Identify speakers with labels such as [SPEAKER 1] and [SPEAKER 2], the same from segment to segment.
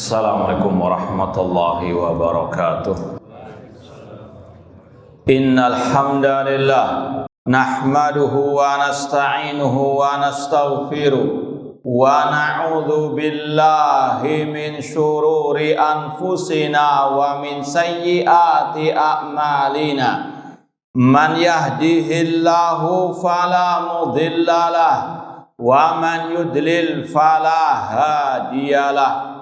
[SPEAKER 1] Assalamualaikum warahmatullahi wabarakatuh. Innal hamdalillah nahmaduhu wa nasta'inuhu wa nastaghfiruh wa na'udzu billahi min syururi anfusina wa min sayyiati a'malina. Man yahdihillahu fala mudhillalah wa man yudlil fala hadiyalah.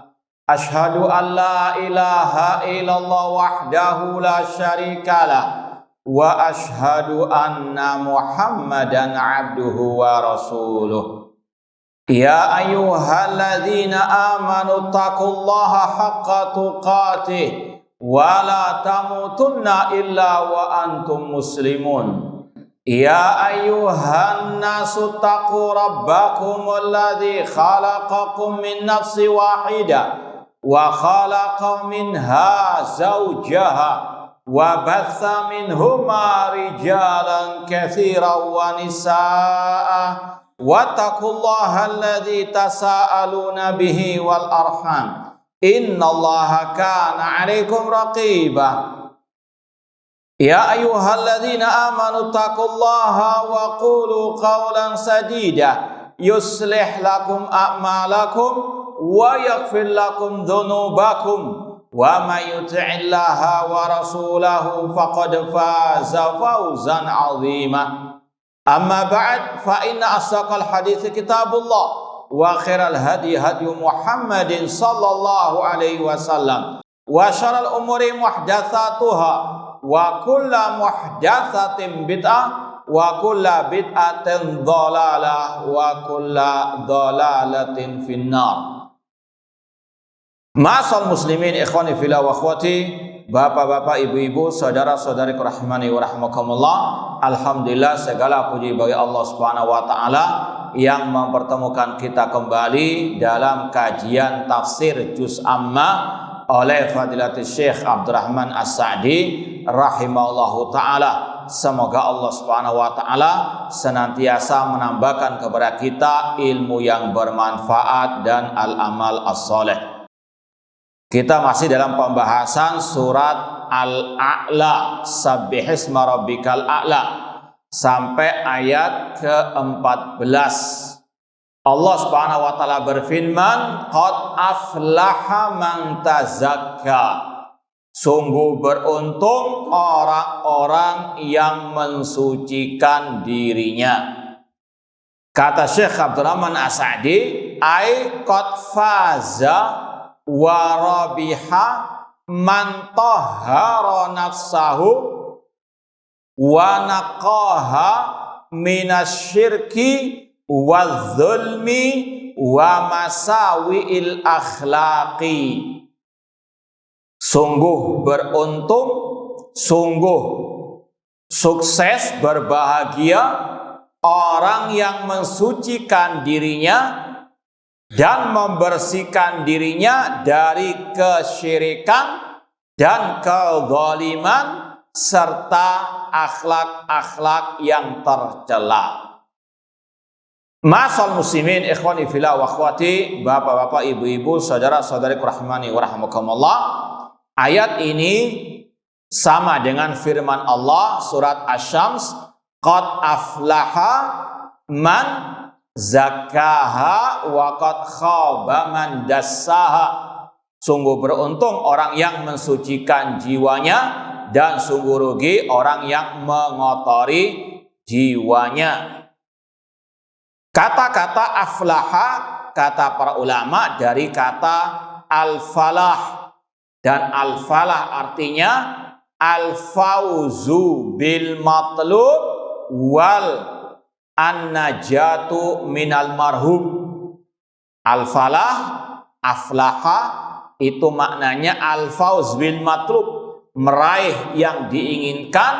[SPEAKER 1] Ashhadu an la ilaha illallah wahdahu la syarikalah wa ashhadu anna Muhammadan abduhu wa rasuluh. Ya ayyuhalladzina amanu taqullaha haqqa tuqatih wa la tamutunna illa wa antum muslimun. Ya ayyuhan nasu taqu rabbakum alladzi khalaqakum min nafsin wahidah wa khalaqa minha zawjaha wa batha minhuma rijalan katsiran wa nisaa wattaqullaha alladzi tasaaluna bihi wal arham innallaha kana 'alaikum raqiba. Ya ayyuhalladzina amanu taqullaha wa qulu qawlan sadida yuslih lakum a'malakum wa yaghfir lakum dhunubakum wa may yuti'illaha wa rasulahu faqad faza fawzan 'azima. Amma ba'd, fa inna asdaqal hadithi kitabullah wa khairal hadi hadi Muhammadin sallallahu alaihi wasallam wa syarrul umuri muhdatsatuha wa kullu muhdatsatin bid'ah wa kullu bid'atin dhalalah wa kullu dhalalatin finnar. Ma'asal muslimin ikhwani fillah wa akhwati, bapak-bapak, ibu-ibu, saudara-saudari rahimani wa rahmakumullah. Alhamdulillah, segala puji bagi Allah Subhanahu wa taala yang mempertemukan kita kembali dalam kajian tafsir juz amma oleh Fadilatul Syekh Abdurrahman As-Sa'di rahimahullahu taala. Semoga Allah Subhanahu wa taala senantiasa menambahkan kepada kita ilmu yang bermanfaat dan al-amal as-saleh. Kita masih dalam pembahasan surat Al-A'la, Sabbihisma rabbikal a'la, sampai ayat ke-14. Allah Subhanahu wa taala berfirman, "Qad aflaha man tazakka." Sungguh beruntung orang-orang yang mensucikan dirinya. Kata Syekh Abdurrahman As-Sa'di, "Ai qad faza wa rabiha man tahhara nafsahu wa naqaha minasyirki waz-zulmi wa masawi'il akhlaqi." Sungguh beruntung, sungguh sukses, berbahagia orang yang mensucikan dirinya dan membersihkan dirinya dari kesyirikan dan kezaliman serta akhlak-akhlak yang tercela. Ma'asal muslimin ikhwani fillah wa akhwati, bapak-bapak, ibu-ibu, saudara-saudari rahimani wa rahmakumullah. Ayat ini sama dengan firman Allah surat Asy-Syams, "Qad aflaha man zakaha wa qad khaba man dassaha." Sungguh beruntung orang yang mensucikan jiwanya dan sungguh rugi orang yang mengotori jiwanya. Kata-kata aflaha, kata para ulama, dari kata al-falah, dan al-falah artinya al-fauzu bil matlub wal an-najatu minal marhub. Al-falah, aflaha, itu maknanya al-fauz bil matlub, meraih yang diinginkan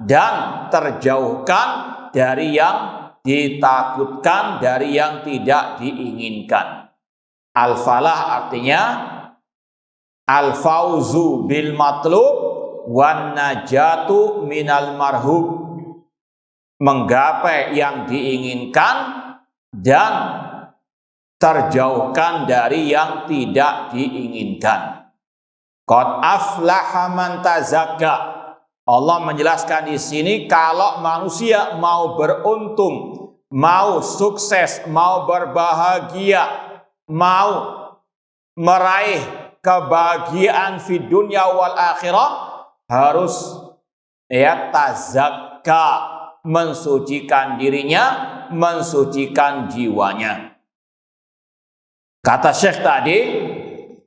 [SPEAKER 1] dan terjauhkan dari yang ditakutkan, dari yang tidak diinginkan. Al-falah artinya al-fauzu bil matlub wan najatu minal marhub, menggapai yang diinginkan dan terjauhkan dari yang tidak diinginkan. Qad aflaha man tazakka. Allah menjelaskan di sini kalau manusia mau beruntung, mau sukses, mau berbahagia, mau meraih kebahagiaan fi dunya wal akhirah, harus tazakka, mensucikan dirinya, mensucikan jiwanya. Kata Syekh tadi,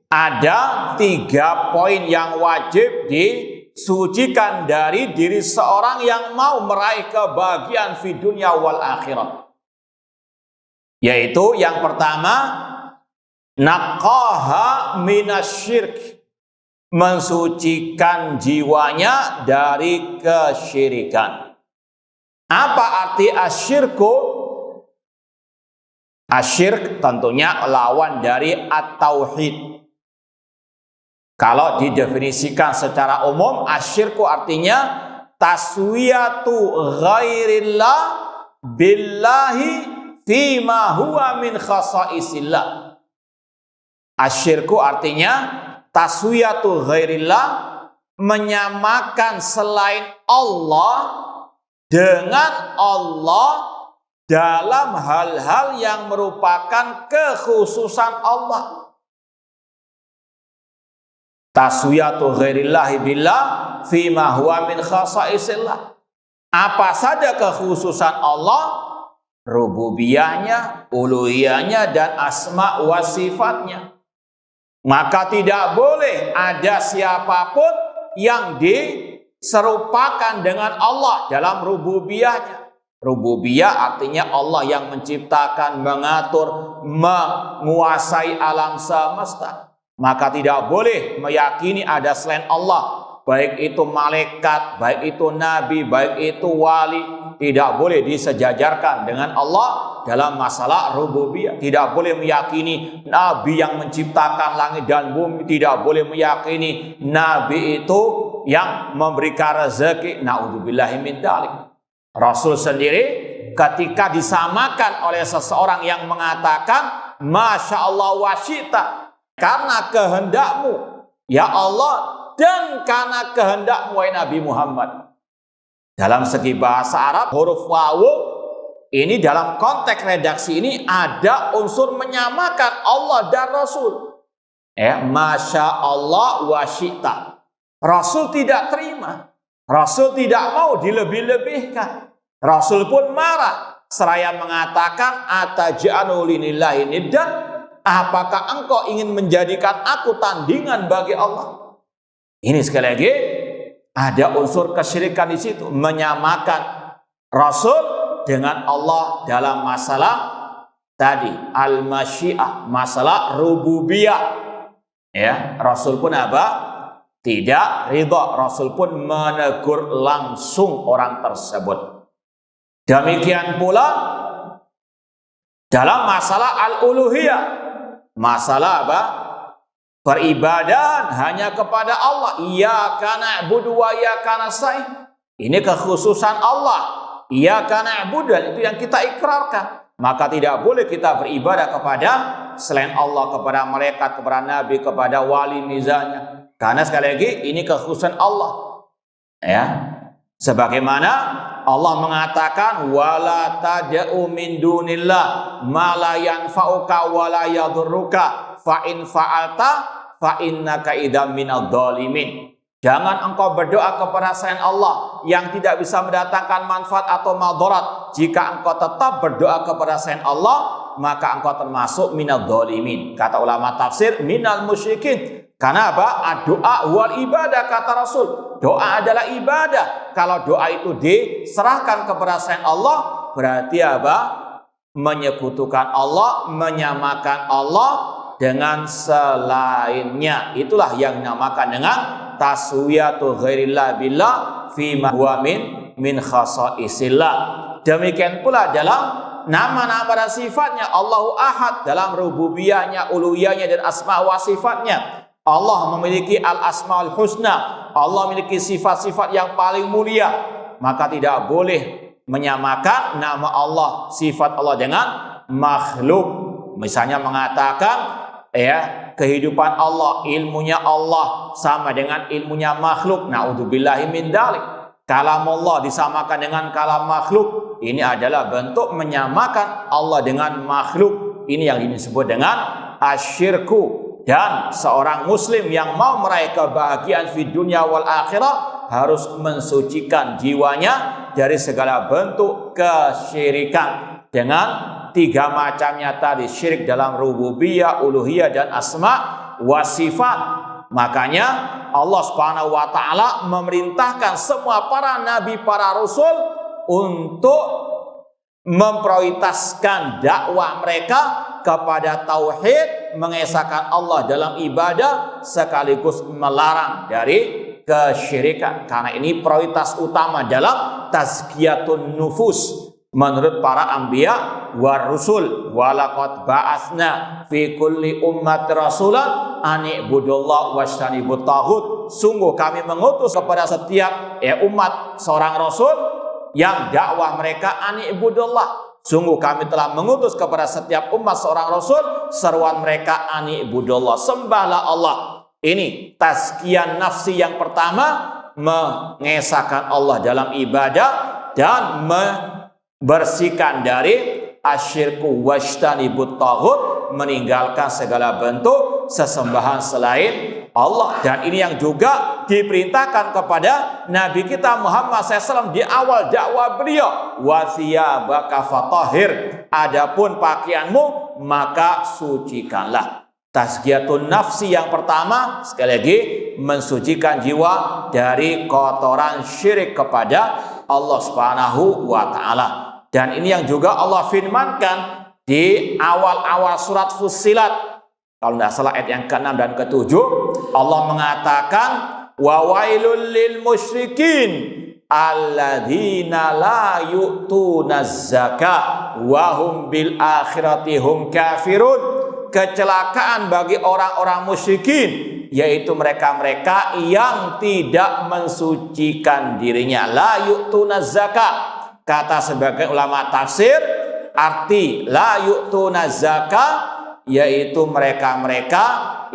[SPEAKER 1] ada 3 poin yang wajib disucikan dari diri seorang yang mau meraih kebahagiaan fi dunya wal akhirah. Yaitu yang pertama, naqaha minasyirk, mensucikan jiwanya dari kesyirikan. Apa arti asyirku? Asyirk tentunya lawan dari at-tauhid. Kalau didefinisikan secara umum, asyirku artinya taswiyatu ghairillah billahi fima huwa min khasaisillah. Asyirku artinya taswiyatu ghairillah, menyamakan selain Allah dengan Allah dalam hal-hal yang merupakan kekhususan Allah. Taswiyatu ghairillahi billah fima huwa min khasaisillah. Apa saja kekhususan Allah, rububiyahnya, uluhiyahnya, dan asma wa sifatnya. Maka tidak boleh ada siapapun yang diserupakan dengan Allah dalam rububiyahnya. Rububiyah artinya Allah yang menciptakan, mengatur, menguasai alam semesta. Maka tidak boleh meyakini ada selain Allah, baik itu malaikat, baik itu nabi, baik itu wali, tidak boleh disejajarkan dengan Allah dalam masalah rububiyah. Tidak boleh meyakini nabi yang menciptakan langit dan bumi, tidak boleh meyakini nabi itu yang memberikan rezeki. Na'udzubillahi min dzalik. Rasul sendiri ketika disamakan oleh seseorang yang mengatakan Masya Allah wa syi'ta, karena kehendakmu ya Allah dan karena kehendakmu wahai Nabi Muhammad. Dalam segi bahasa Arab, huruf wawu ini dalam konteks redaksi ini ada unsur menyamakan Allah dan Rasul. Masya Allah wa syi'ta. Rasul tidak terima. Rasul tidak mau dilebih-lebihkan. Rasul pun marah seraya mengatakan ataj'alu linillahi niddan, apakah engkau ingin menjadikan aku tandingan bagi Allah? Ini sekali lagi ada unsur kesyirikan di situ, menyamakan Rasul dengan Allah dalam masalah tadi al-masyiah, masalah rububiyah. Rasul pun apa? Tidak ridha. Rasul pun menegur langsung orang tersebut. Demikian pula dalam masalah al-uluhiyah, masalah apa? Peribadahan hanya kepada Allah. Iyyaka na'budu wa iyyaka nasta'in. Ini kekhususan Allah. Iyyaka na'budu, dan itu yang kita ikrarkan. Maka tidak boleh kita beribadah kepada selain Allah, kepada malaikat, kepada nabi, kepada wali misalnya. Karena sekali lagi ini kekhususan Allah. Sebagaimana Allah mengatakan wala tad'u min dunillah ma la yanfa'uka wa la yadhurruka fa in fa'alta fa innaka idzam minadh dhalimin. Jangan engkau berdoa kepada selain Allah yang tidak bisa mendatangkan manfaat atau madarat. Jika engkau tetap berdoa kepada selain Allah, maka engkau termasuk minadh dhalimin. Kata ulama tafsir, minal musyrikin. Karena apa? Doa wal ibadah, kata Rasul. Doa adalah ibadah. Kalau doa itu diserahkan kepada selain Allah, berarti apa? Menyekutukan Allah, menyamakan Allah dengan selainnya. Itulah yang dinamakan dengan taswiyatu ghairillah billah fima huwa min khasaisillah. Demikian pula dalam nama-nama dan sifatnya. Allahu Ahad dalam rububiyahnya, uluhiyahnya, dan asma wa sifatnya. Allah memiliki al-asmaul husna. Allah memiliki sifat-sifat yang paling mulia. Maka tidak boleh menyamakan nama Allah, sifat Allah dengan makhluk. Misalnya mengatakan ya kehidupan Allah, ilmunya Allah sama dengan ilmunya makhluk. Naudzubillahi min dzalik. Kalam Allah disamakan dengan kalam makhluk. Ini adalah bentuk menyamakan Allah dengan makhluk. Ini yang disebut dengan asyirku. Dan seorang muslim yang mau meraih kebahagiaan di dunia wal akhirah harus mensucikan jiwanya dari segala bentuk kesyirikan dengan 3 macamnya tadi, syirik dalam rububiyah, uluhiyah dan asma wa sifat. Makanya Allah Subhanahu wa taala memerintahkan semua para nabi, para rasul untuk memprioritaskan dakwah mereka kepada tauhid, mengesahkan Allah dalam ibadah sekaligus melarang dari kesyirikan. Karena ini prioritas utama dalam tazkiyatun nufus menurut para anbiya war rusul. Walaqad ba'atsna fi kulli ummati rasulan an i'budullah wajtanibut taghut. Sungguh kami mengutus kepada setiap umat seorang rasul yang dakwah mereka an i'budullah. Sungguh kami telah mengutus kepada setiap umat seorang rasul seruan mereka an i'budullah, sembahlah Allah. Ini tazkiyah nafsi yang pertama, mengesahkan Allah dalam ibadah dan membersihkan dari asyirku wajtanibut taghut, meninggalkan segala bentuk sesembahan selain Allah. Dan ini yang juga diperintahkan kepada Nabi kita Muhammad SAW di awal dakwah beliau, wa thiyabaka fatahhir, adapun pakaianmu maka sucikanlah. Tazkiyatun nafsi yang pertama, sekali lagi, mensucikan jiwa dari kotoran syirik kepada Allah Subhanahu wa taala. Dan ini yang juga Allah firmankan di awal-awal surat Fussilat. Kalau tidak salah ayat yang ke-6 dan ke-7, Allah mengatakan wa wailul lil musyrikin alladzina la yu'tunaz zakah wa hum bil akhirati hum kafirun. Kecelakaan bagi orang-orang musyrikin, yaitu mereka-mereka yang tidak mensucikan dirinya. La yu'tunaz zakah. Kata sebagian ulama tafsir, arti la yu'tunaz zakah yaitu mereka-mereka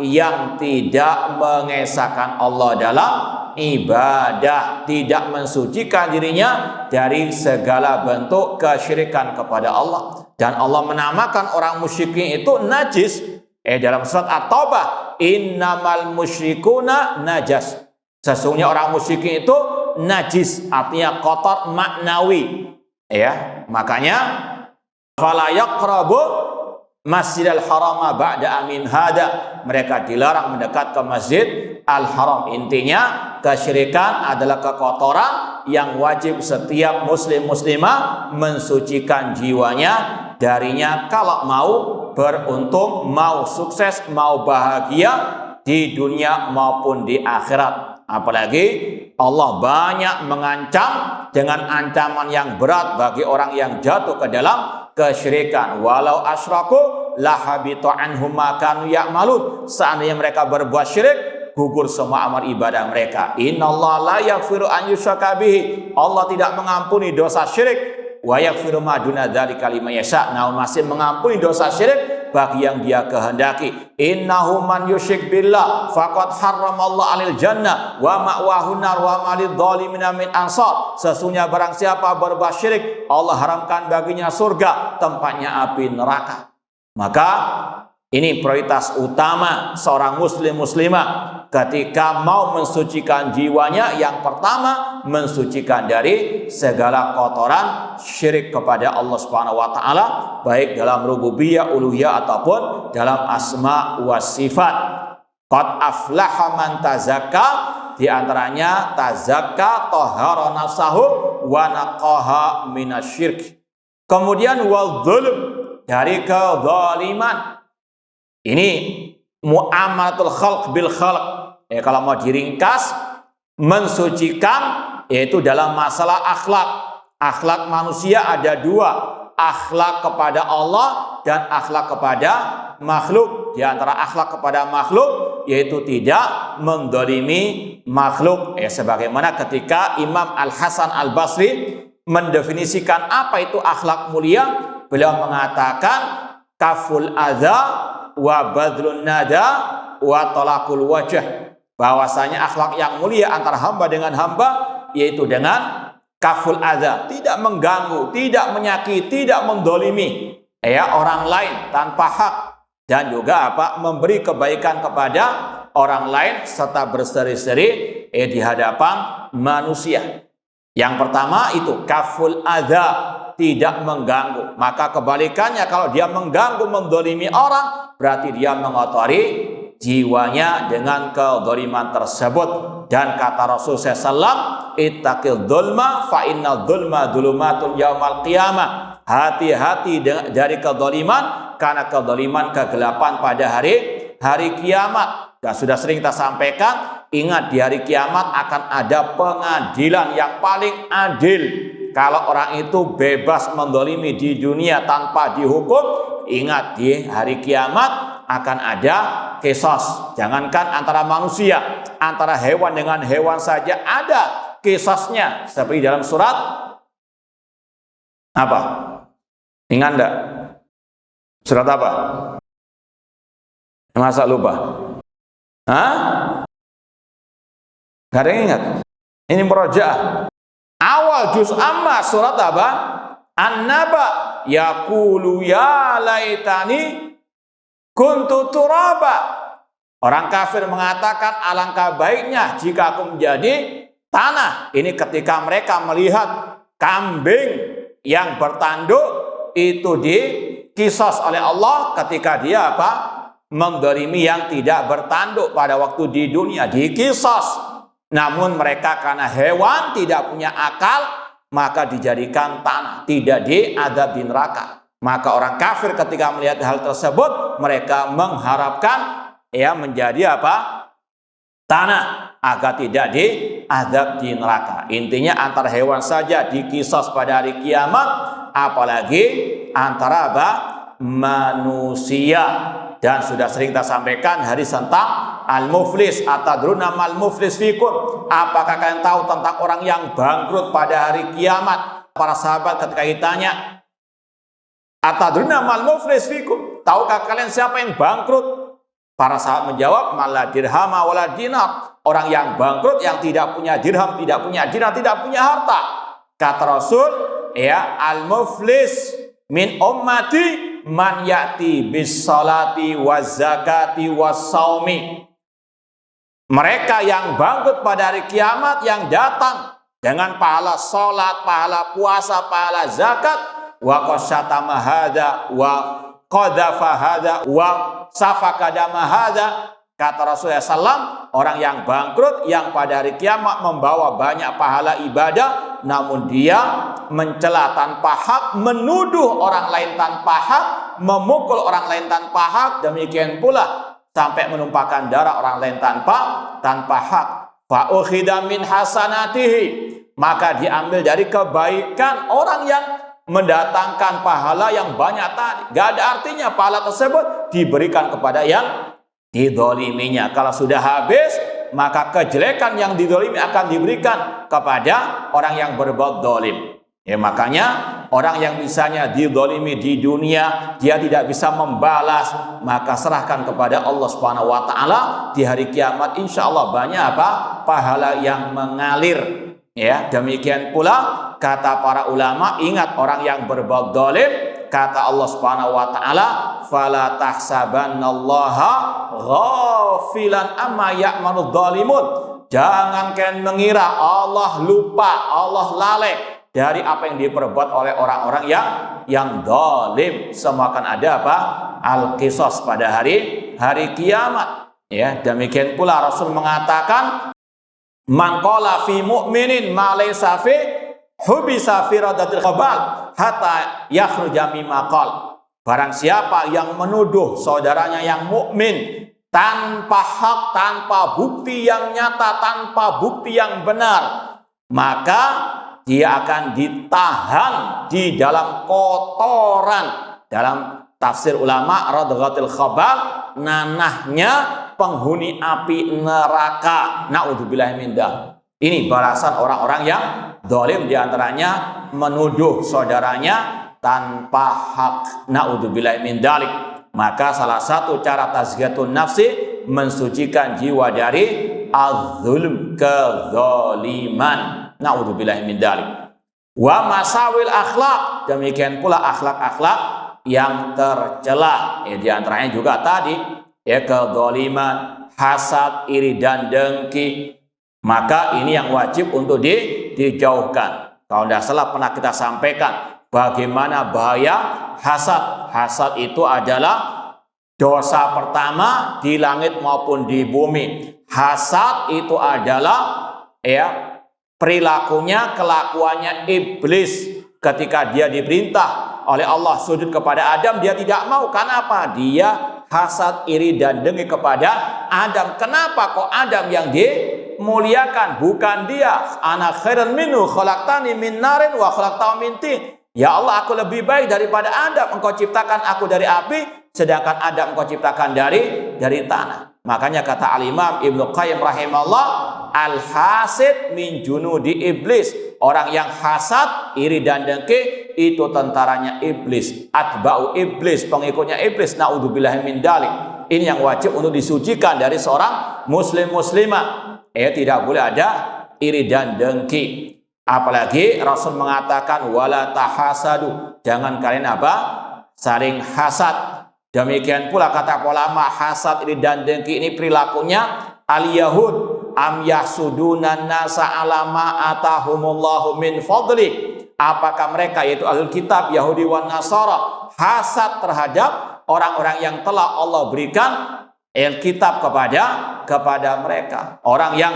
[SPEAKER 1] yang tidak mengesahkan Allah dalam ibadah, tidak mensucikan dirinya dari segala bentuk kesyirikan kepada Allah. Dan Allah menamakan orang musyrikin itu najis. Dalam surat At-Taubah, innamal musyrikuna najas. Sesungguhnya orang musyrikin itu najis, artinya kotor maknawi. Makanya fala yaqrabu Masjidil Haram ba'da amin hada. Mereka dilarang mendekat ke Masjid Al-Haram. Intinya kesyirikan adalah kekotoran yang wajib setiap muslim muslimah mensucikan jiwanya darinya kalau mau beruntung, mau sukses, mau bahagia di dunia maupun di akhirat. Apalagi Allah banyak mengancam dengan ancaman yang berat bagi orang yang jatuh ke dalam kesyirikan. Walau asyraku lahabita anhum ma kanu ya'malun. Seandainya mereka berbuat syirik, gugur semua amal ibadah mereka. Innallaha la yaghfiru an yushraka bihi. Allah tidak mengampuni dosa syirik. Wa yaghfiru ma duna dzalika liman yasha. Namun masih mengampuni dosa syirik bagi yang dia kehendaki. Innahu man yusyrik billah faqad harramallahu 'alal jannah wa ma'wahu nar wa ma lidh-dhalimina min ansar. Sesungguhnya barang siapa berbuat syirik, Allah haramkan baginya surga, tempatnya api neraka. Maka ini prioritas utama seorang muslim muslimah ketika mau mensucikan jiwanya. Yang pertama, mensucikan dari segala kotoran syirik kepada Allah Subhanahu wa taala, baik dalam rububiyah, uluhiyah ataupun dalam asma wa sifat. Qad aflaha man tazakka, di antaranya tazakka tahara nafsahu wa naqaha minasyirk. Kemudian wal dzulm, dari kezaliman. Ini muamalatul khalq bil khalq. Kalau mau diringkas, mensucikan yaitu dalam masalah akhlak. Akhlak manusia ada dua, akhlak kepada Allah dan akhlak kepada makhluk. Di antara akhlak kepada makhluk yaitu tidak mendolimi makhluk. Sebagaimana ketika Imam Al-Hasan Al-Basri mendefinisikan apa itu akhlak mulia, beliau mengatakan kaful adza wa badlun nada wa talaqul wajh. Bahwasanya akhlak yang mulia antara hamba dengan hamba yaitu dengan kaful adza, tidak mengganggu, tidak menyakiti, tidak mendolimi orang lain tanpa hak, dan juga memberi kebaikan kepada orang lain serta berseri-seri di hadapan manusia. Yang pertama itu kaful adza, tidak mengganggu. Maka kebalikannya, kalau dia mengganggu, mendolimi orang, berarti dia mengotori jiwanya dengan kedzaliman tersebut. Dan kata Rasul SAW, ittaqil dzulma fa inna dzulma dzulumatun yaumal qiyamah. Hati-hati dari kedzaliman, karena kedzaliman kegelapan pada hari kiamat. Dan sudah sering kita sampaikan, ingat di hari kiamat akan ada pengadilan yang paling adil. Kalau orang itu bebas mendolimi di dunia tanpa dihukum, ingat di hari kiamat akan ada kisos. Jangankan antara manusia, antara hewan dengan hewan saja ada kisosnya. Seperti dalam surat apa? Ingat enggak? Surat apa? Masa lupa? Hah? Gak ada yang ingat? Ini Murojaah. Awal juz amma surat apa? An-Naba. Yaqulu ya laitani kuntu turaba. Orang kafir mengatakan alangkah baiknya jika aku menjadi tanah. Ini ketika mereka melihat kambing yang bertanduk itu dikisos oleh Allah ketika dia mendolimi yang tidak bertanduk pada waktu di dunia, dikisos. Namun mereka karena hewan tidak punya akal, maka dijadikan tanah, tidak diadab di neraka. Maka orang kafir ketika melihat hal tersebut, mereka mengharapkan menjadi tanah, agar tidak diadab di neraka. Intinya antara hewan saja dikisos pada hari kiamat, apalagi antara manusia. Dan sudah sering kita sampaikan hadis tentang al-muflis. Atadruna mal muflis fikum? Apakah kalian tahu tentang orang yang bangkrut pada hari kiamat? Para sahabat ketika ditanya, atadruna mal muflis fikum? Tahukah kalian siapa yang bangkrut? Para sahabat menjawab, mala dirhama wala dinar. Orang yang bangkrut yang tidak punya dirham, tidak punya dinar, tidak punya harta. Kata Rasul, al-muflis min ummati man ya'ti bis salati waz zakati was saumi. Mereka yang bangkrut pada hari kiamat yang datang dengan pahala salat, pahala puasa, pahala zakat, wa qasyatama hadza wa qadhafa hadza wa safaka dama hadza. Kata Rasulullah SAW, orang yang bangkrut yang pada hari kiamat membawa banyak pahala ibadah, namun dia mencela tanpa hak, menuduh orang lain tanpa hak, memukul orang lain tanpa hak, demikian pula sampai menumpahkan darah orang lain tanpa hak. Fa ukhida min hasanatihi, maka diambil dari kebaikan orang yang mendatangkan pahala yang banyak tadi. Gak ada artinya pahala tersebut diberikan kepada yang didoliminya. Kalau sudah habis, maka kejelekan yang didolimi akan diberikan kepada orang yang berbuat dolim. Makanya orang yang misalnya didolimi di dunia, dia tidak bisa membalas, maka serahkan kepada Allah Subhanahu Wa Taala. Di hari kiamat insya Allah banyak pahala yang mengalir. Demikian pula kata para ulama, ingat orang yang berbuat dolim, kata Allah Subhanahu Wa Taala, fala tahsabannallaha ghafilan amma ya'malu dzalimun. Jangan kalian mengira Allah lupa, Allah lalai dari apa yang diperbuat oleh orang-orang yang zalim. Semua akan ada al-qisas pada hari kiamat. Demikian pula Rasul mengatakan, man qala fi mu'minin ma laysa fi hubisa fi radatil khabal hatta yakhruja mimma qala. Barang siapa yang menuduh saudaranya yang mukmin tanpa hak, tanpa bukti yang nyata, tanpa bukti yang benar, maka dia akan ditahan di dalam kotoran. Dalam tafsir ulama, radghatil khabal, nanahnya penghuni api neraka. Naudzubillahi min dzalik. Ini balasan orang-orang yang zalim, diantaranya menuduh saudaranya tanpa hak. Naudzubillah min dzalik. Maka salah satu cara tazkiyatun nafsi mensucikan jiwa dari az-zulm, kezaliman. Naudzubillah min dzalik. Wa masawil akhlak, demikian pula akhlak-akhlak yang tercela. Di antaranya juga tadi kezaliman, hasad, iri dan dengki. Maka ini yang wajib untuk dijauhkan. Kalau tidak salah pernah kita sampaikan bagaimana bahaya hasad. Hasad itu adalah dosa pertama di langit maupun di bumi. Hasad itu adalah perilakunya, kelakuannya iblis ketika dia diperintah oleh Allah sujud kepada Adam, dia tidak mau. Kenapa? Dia hasad, iri dan dengki kepada Adam. Kenapa kok Adam yang dimuliakan, bukan dia? Ana khairan minhu khalaqtani min narin wa khalaqtahu min tin. Ya Allah, aku lebih baik daripada Adam. Engkau ciptakan aku dari api, sedangkan Adam engkau ciptakan dari tanah. Makanya kata Al-Imam Ibnu Qayyim rahimahullah, al-hasid min junudi iblis. Orang yang hasad, iri dan dengki itu tentaranya iblis, atba'u iblis, pengikutnya iblis. Naudzubillahi min dzalik. Ini yang wajib untuk disucikan dari seorang muslim muslimah. Tidak boleh ada iri dan dengki. Apalagi Rasul mengatakan wala tahasadu, jangan kalian saling hasad. Demikian pula kata ulama, hasad, iri dan dengki ini perilakunya al-yahud am yahsudunan nasa ala ma atahumullahu min fadli. Apakah mereka, yaitu ahlul kitab Yahudi wan Nasara, hasad terhadap orang-orang yang telah Allah berikan Alkitab kepada mereka. Orang yang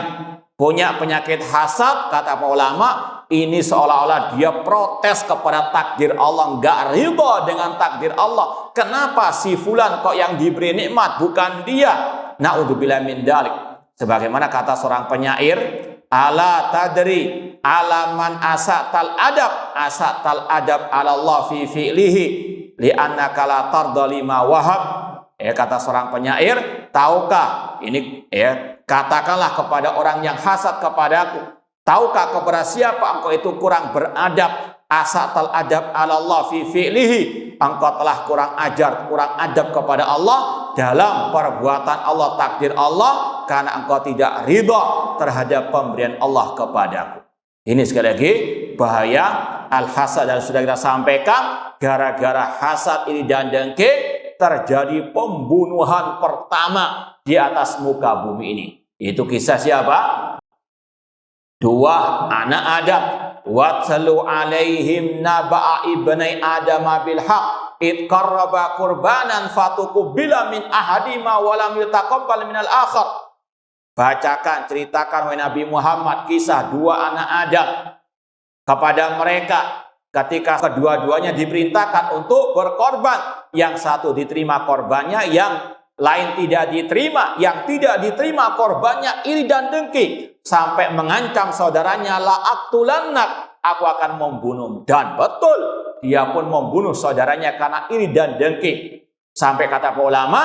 [SPEAKER 1] punya penyakit hasad, kata para ulama, ini seolah-olah dia protes kepada takdir Allah, enggak ridha dengan takdir Allah. Kenapa si fulan kok yang diberi nikmat, bukan dia? Naudzubillah min dzalik. Sebagaimana kata seorang penyair, ala tadri alaman asatal adab ala Allah fi fi'lihi li'annaka la tarda lima wahab. Kata seorang penyair, tahukah ini katakanlah kepada orang yang hasad kepadaku, tahukah kepada siapa engkau itu kurang beradab? Asatal adab ala Allah fi fi'lihi, engkau telah kurang ajar, kurang adab kepada Allah dalam perbuatan Allah, takdir Allah, karena engkau tidak ridha terhadap pemberian Allah kepadaku. Ini sekali lagi bahaya al-hasad, dan sudah kita sampaikan, gara-gara hasad ini dan dengki terjadi pembunuhan pertama di atas muka bumi ini. Itu kisah siapa? Dua anak Adam. Watsalu alaihim naba'a ibnai Adam bil haq id qarraba qurbanan fatuqbila min ahadima wa lam yutaqabbal minal akhar. Bacakan, ceritakan wahai Nabi Muhammad kisah dua anak Adam kepada mereka ketika kedua-duanya diperintahkan untuk berkorban. Yang satu diterima korbannya, yang lain tidak diterima. Yang tidak diterima korbannya iri dan dengki, sampai mengancam saudaranya, la aqtulannak, aku akan membunuh. Dan betul, dia pun membunuh saudaranya karena iri dan dengki. Sampai kata para ulama,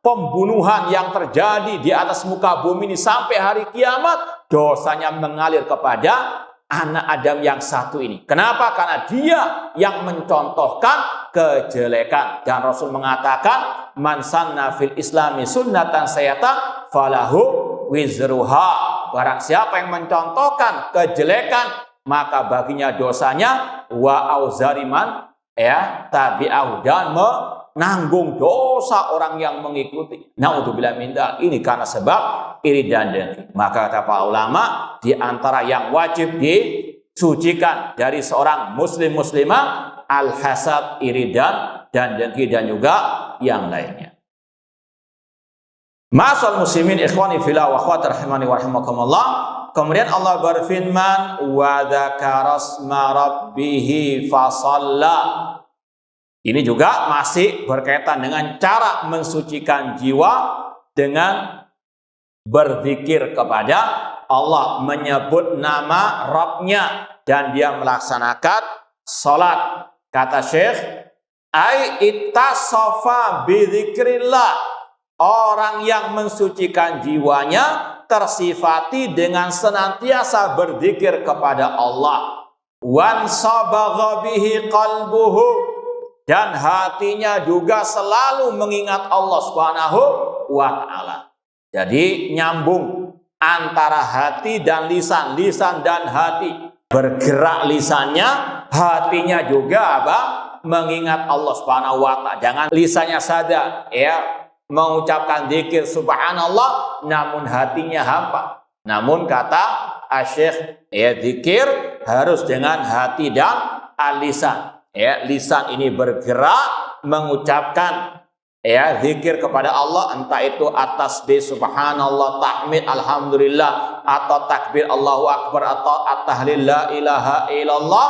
[SPEAKER 1] pembunuhan yang terjadi di atas muka bumi ini sampai hari kiamat, dosanya mengalir kepada anak Adam yang satu ini. Kenapa? Karena dia yang mencontohkan kejelekan. Dan Rasul mengatakan, man sanna fil islami sunnatan sayyata falahu wizruha. Barang siapa yang mencontohkan kejelekan, maka baginya dosanya, wa auzariman tabi'ahu, dan menanggung dosa orang yang mengikuti. Naudzubillah min dzalik. Ini karena sebab iri dan dengki. Maka kata para ulama, di antara yang wajib disucikan dari seorang muslim muslimah, al-hasad, iri dan dengki, dan juga yang lainnya. Ma'asal muslimin ikhwani fillah wa akhwati rahimani wa rahimakumullah. Kemudian Allah berfirman, wa dzakara asma rabbih fasalla. Ini juga masih berkaitan dengan cara mensucikan jiwa dengan berzikir kepada Allah, menyebut nama Rabbnya, dan dia melaksanakan salat. Kata Syekh, ai ittasafa bidzikrillah. Orang yang mensucikan jiwanya tersifati dengan senantiasa berzikir kepada Allah. wan sabagha bihi qalbuhu, dan hatinya juga selalu mengingat Allah Subhanahu wa taala. Jadi nyambung antara hati dan lisan, lisan dan hati. Bergerak lisannya, hatinya juga apa? Mengingat Allah Subhanahu wa taala. Jangan lisannya saja ya mengucapkan zikir subhanallah namun hatinya hampa. Namun kata Asy-Syaikh, ya zikir harus dengan hati dan lisan. Ya, lisan ini bergerak mengucapkan ya zikir kepada Allah, entah itu at-tasbih subhanallah, tahmid alhamdulillah, atau takbir Allahu akbar, atau at-tahlil la ilaha illallah.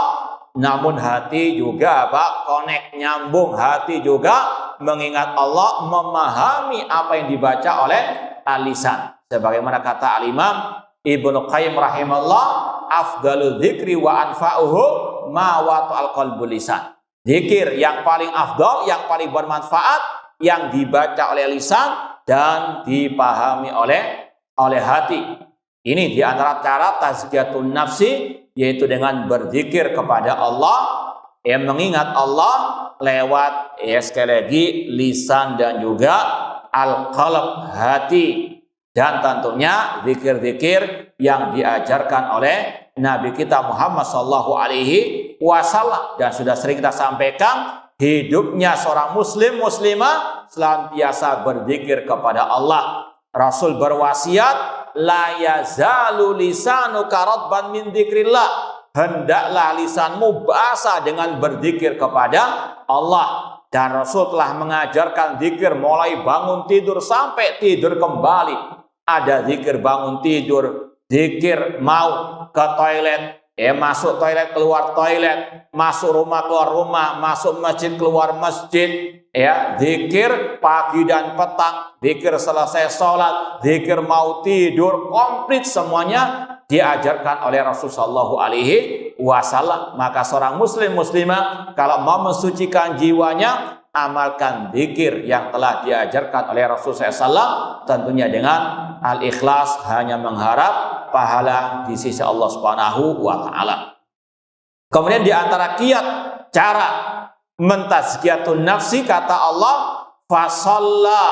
[SPEAKER 1] Namun hati juga apa? Connect, nyambung, hati juga mengingat Allah, memahami apa yang dibaca oleh lisan. Sebagaimana kata al-Imam Ibnu Qayyim rahimahullah, afdalu dzikri wa anfa'uhu ma wa'al qalbul lisan. Zikir yang paling afdal, yang paling bermanfaat, yang dibaca oleh lisan dan dipahami oleh hati. Ini diantara cara tazkiyatun nafsi, yaitu dengan berzikir kepada Allah, yang mengingat Allah lewat sekali lagi lisan dan juga al-qalb, hati. Dan tentunya zikir-zikir yang diajarkan oleh Nabi kita Muhammad sallallahu alaihi wasallam. Dan sudah sering kita sampaikan, hidupnya seorang muslim muslimah senantiasa berzikir kepada Allah. Rasul berwasiat, la yazalu lisanuka radban min dzikrillah. Hendaklah lisanmu basah dengan berzikir kepada Allah. Dan Rasul telah mengajarkan zikir mulai bangun tidur sampai tidur kembali. Ada zikir bangun tidur, zikir mau ke toilet, masuk toilet keluar toilet, masuk rumah keluar rumah, masuk masjid keluar masjid, zikir pagi dan petang, zikir selesai sholat, zikir mau tidur, komplit semuanya diajarkan oleh Rasulullah sallallahu alaihi wasallam. Maka seorang muslim muslimah kalau mau mensucikan jiwanya, amalkan zikir yang telah diajarkan oleh Rasulullah SAW, tentunya dengan al-ikhlas, hanya mengharap pahala di sisi Allah Subhanahu wa taala. Kemudian di antara kiat cara mentazkiyatun nafsi, kata Allah, fasalla,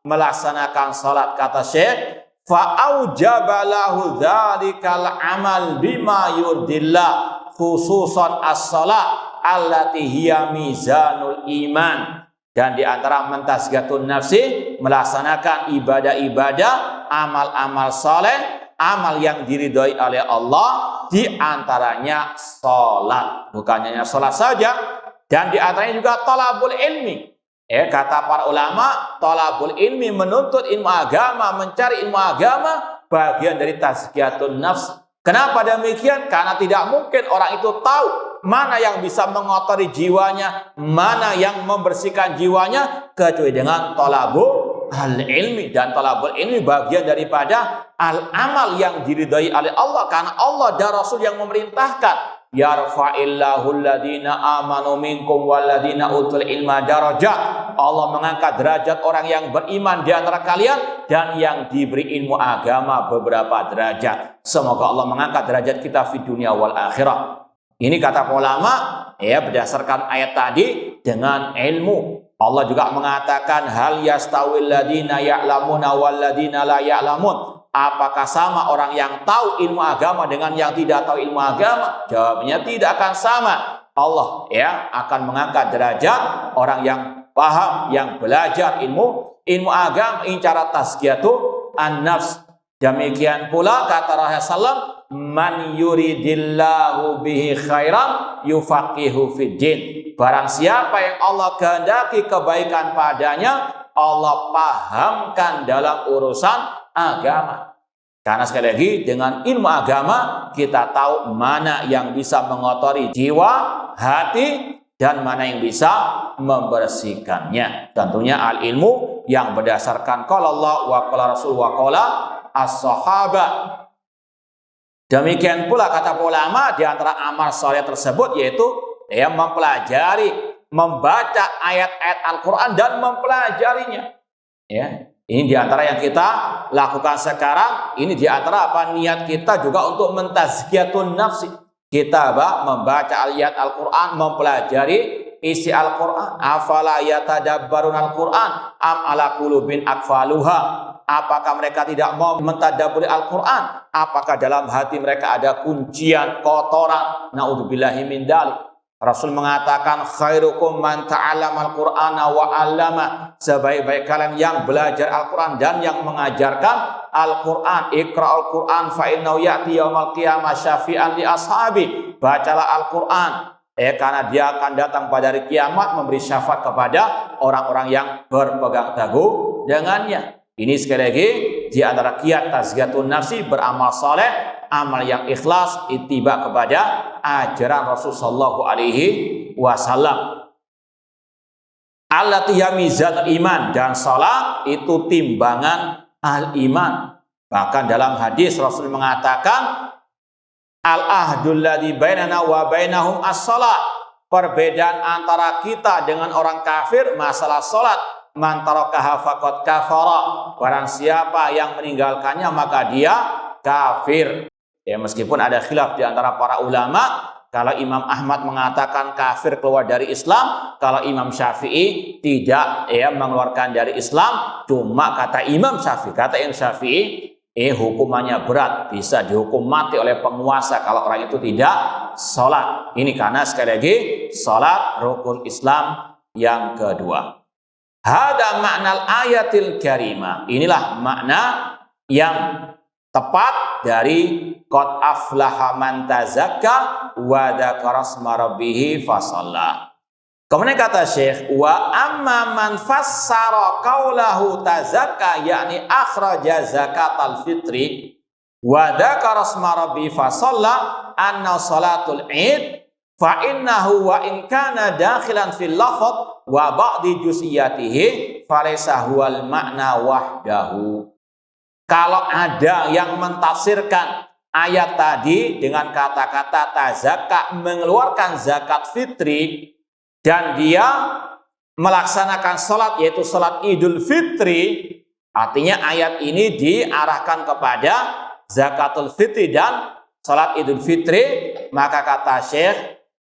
[SPEAKER 1] melaksanakan salat, kata Syekh, fa'aujaba lahu dzalikal amal bima yurdillah, khususan as-salat allati hiya mizanul iman. Dan di antara mentazkiyatun nafsi, melaksanakan ibadah-ibadah, amal-amal saleh, amal yang diridhoi oleh Allah, di antaranya salat. Bukan hanya salat saja, dan di antaranya juga talabul ilmi. Kata para ulama, talabul ilmi, menuntut ilmu agama, mencari ilmu agama, bagian dari tazkiyatun nafs. Kenapa demikian? Karena tidak mungkin orang itu tahu mana yang bisa mengotori jiwanya, mana yang membersihkan jiwanya, kecuali dengan talabul al-ilmi. Dan talabul ilmi bagian daripada al-amal yang diridhai oleh Allah, karena Allah dan Rasul yang memerintahkan, yarfa'illahu alladhina amanu minkum walladhina utul ilma darajat. Allah mengangkat derajat orang yang beriman di antara kalian dan yang diberi ilmu agama beberapa derajat. Semoga Allah mengangkat derajat kita di dunia wal akhirah. Ini kata ulama, berdasarkan ayat tadi dengan ilmu. Allah juga mengatakan, hal yastawil ladina ya'lamuna wal ladina la ya'lamun. Apakah sama orang yang tahu ilmu agama dengan yang tidak tahu ilmu agama? Jawabnya tidak akan sama. Allah akan mengangkat derajat orang yang paham, yang belajar ilmu agama. Ini cara tazkiyatun an-nafs. Demikian pula kata Rasulullah, man yuridillahu bihi khairan yufaqihu fid din. Barang siapa yang Allah kehendaki kebaikan padanya, Allah pahamkan dalam urusan agama. Karena sekali lagi, dengan ilmu agama kita tahu mana yang bisa mengotori jiwa, hati, dan mana yang bisa membersihkannya. Tentunya al-ilmu yang berdasarkan qala Allah wa qala Rasul wa qala as-sahabat. Demikian pula kata ulama, di antara amal saleh tersebut yaitu mempelajari, membaca ayat-ayat Al-Quran dan mempelajarinya. Ini di antara yang kita lakukan sekarang. Ini di antara niat kita juga untuk mentazkiyatun nafsi. kita membaca ayat Al-Quran, mempelajari isi Al-Quran. Afala yatadabbarun Al-Quran am ala qulubin akfaluha. Apakah mereka tidak mau mentadabburi Al-Quran? Apakah dalam hati mereka ada kuncian, kotoran? Na'udzubillahi min dzalik. Rasul mengatakan khairukum man ta'allama al-Qur'ana wa 'allama. Sebaik-baik kalian yang belajar Al-Qur'an dan yang mengajarkan Al-Qur'an. Iqra'ul Qur'an fa innahu ya'ti yaumal qiyamah syafi'an li ashabi. Bacalah Al-Qur'an karena dia akan datang pada hari kiamat memberi syafaat kepada orang-orang yang berpegang teguh dengannya. Ini sekali lagi di antara kiat tazkiyatun nafsi, beramal saleh, amal yang ikhlas, ittiba kepada ajaran Rasul sallallahu alaihi wasallam. Allati yamizat iman, dan salat itu timbangan al-iman. Bahkan dalam hadis Rasul mengatakan al-ahdul ladzi bainana wa bainahum as-salat. Perbedaan antara kita dengan orang kafir masalah salat. Man tarakaha faqad kafara. Barang siapa yang meninggalkannya maka dia kafir. Ya, meskipun ada khilaf di antara para ulama, kalau Imam Ahmad mengatakan kafir keluar dari Islam, kalau Imam Syafi'i tidak mengeluarkan dari Islam. Cuma kata Imam Syafi'i, hukumannya berat, bisa dihukum mati oleh penguasa kalau orang itu tidak sholat. Ini karena sekali lagi sholat rukun Islam yang kedua. Hada makna ayatil karimah. Inilah makna yang tepat dari qad aflaha man tazakka wa dzakara asma rabbih fasalla. Kemudian kata Syekh, wa amma man fassara qaulahu tazakka yakni akhraja zakatal fitri wa dzakara asma rabbih fasalla anna salatul id fa innahu wa in kana dakhilan fil lafadz wa ba'di juz'iyatihi falaysa huwal makna wahdahu. Kalau ada yang mentafsirkan ayat tadi dengan kata-kata tazakka, mengeluarkan zakat fitri, dan dia melaksanakan sholat yaitu sholat Idul Fitri, artinya ayat ini diarahkan kepada zakatul fitri dan sholat Idul Fitri, maka kata Syekh,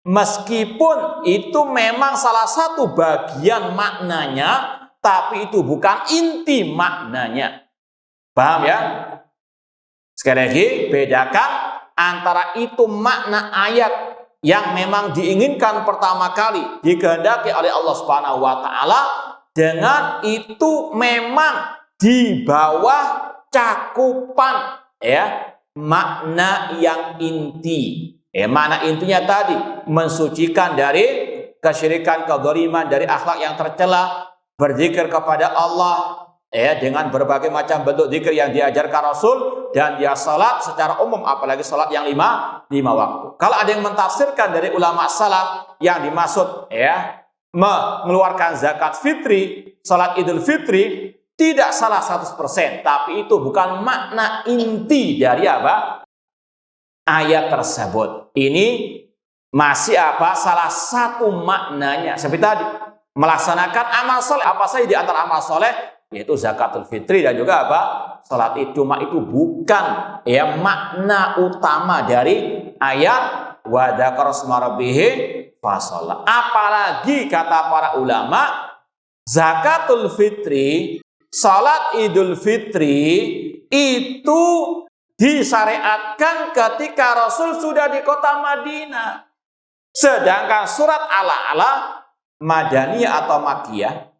[SPEAKER 1] meskipun itu memang salah satu bagian maknanya, tapi itu bukan inti maknanya. Paham ya? Sekali lagi, bedakan antara itu makna ayat yang memang diinginkan pertama kali, dikehendaki oleh Allah Subhanahu wa taala, dengan itu memang di bawah cakupan makna yang inti. Makna intinya tadi mensucikan dari kesyirikan, kezaliman, dari akhlak yang tercela, berzikir kepada Allah dengan berbagai macam bentuk zikir yang diajarkan Rasul, dan dia salat secara umum, apalagi salat yang lima waktu. Kalau ada yang mentafsirkan dari ulama salaf yang dimaksud mengeluarkan zakat fitri, salat Idul Fitri, tidak salah 100%, tapi itu bukan makna inti dari ayat tersebut. Ini masih salah satu maknanya. Seperti tadi, melaksanakan amal soleh. Apa saja di antara amal soleh? Yaitu zakatul fitri dan juga salat Id. Cuma itu bukan makna utama dari ayat wa dzakara asma rabbih fasalla. Apalagi kata para ulama, zakatul fitri, salat Idul Fitri itu disyariatkan ketika Rasul sudah di kota Madinah. Sedangkan surat Al-A'la Madaniyah atau Makkiyah.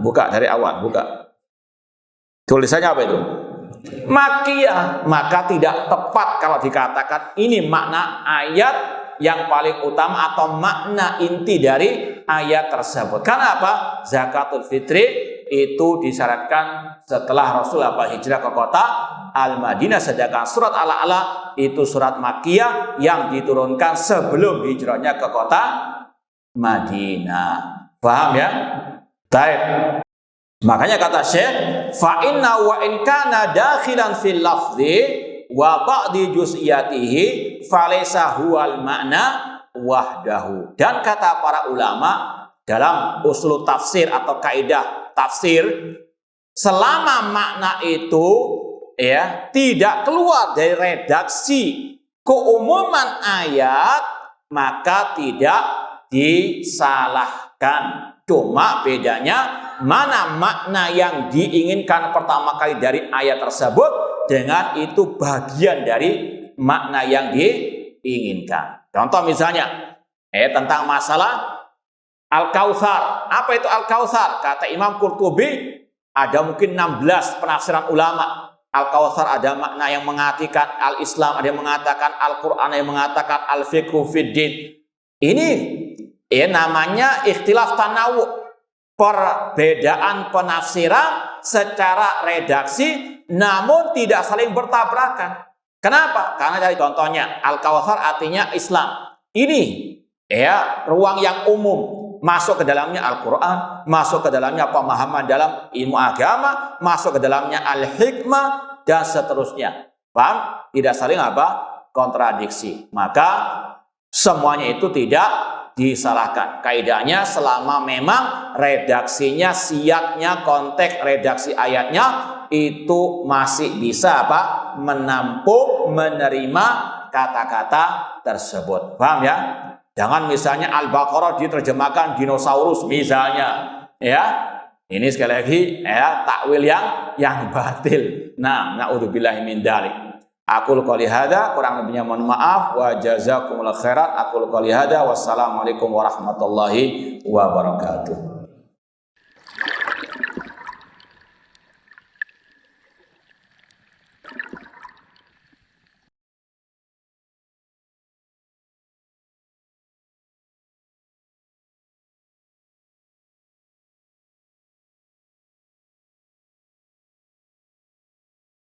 [SPEAKER 1] Buka dari awal, buka. Tulisannya apa itu? Makkiyah. Maka tidak tepat kalau dikatakan ini makna ayat yang paling utama atau makna inti dari ayat tersebut. Karena apa? Zakatul fitri itu disyaratkan setelah Rasul hijrah ke kota Al-Madinah, sedangkan surat Al-A'la itu surat Makkiyah yang diturunkan sebelum hijrahnya ke kota Madinah. Paham ya? Baik. Makanya kata Syekh, fa inna wa in kana dakhilan fil lafzi wa ba'di juz'iyatihi falaysa huwal makna wahdahu. Dan kata para ulama dalam usul tafsir atau kaidah tafsir, selama makna itu ya tidak keluar dari redaksi keumuman ayat, maka tidak disalahkan. Cuma bedanya mana makna yang diinginkan pertama kali dari ayat tersebut dengan itu bagian dari makna yang diinginkan. Contoh misalnya tentang masalah Al-Kautsar. Apa itu Al-Kautsar? Kata Imam Qurtubi, ada mungkin 16 penafsiran ulama. Al-Kautsar ada makna yang mengartikan Al-Islam, ada yang mengatakan Al-Quran, ada yang mengatakan Al-Fiqhu Fiddin. Ini namanya ikhtilaf tanawu, perbedaan penafsiran secara redaksi namun tidak saling bertabrakan. Kenapa? Karena dari contohnya Al-Kautsar artinya Islam. Ini ruang yang umum, masuk ke dalamnya Al-Quran, masuk ke dalamnya pemahaman dalam ilmu agama, masuk ke dalamnya al-hikmah, dan seterusnya. Paham? Tidak saling kontradiksi. Maka semuanya itu tidak disalahkan. Kaidahnya selama memang redaksinya, siyaknya, konteks redaksi ayatnya itu masih bisa menampung, menerima kata-kata tersebut. Paham ya? Jangan misalnya Al-Baqarah diterjemahkan dinosaurus misalnya, Ini sekali lagi takwil yang batil. Nah, naudzubillahi min dzalik. Aqul qouli hadza, kurang lebihnya mohon maaf, wa jazakumullahu khairan. Aqul qouli hadza, wassalamualaikum warahmatullahi wabarakatuh.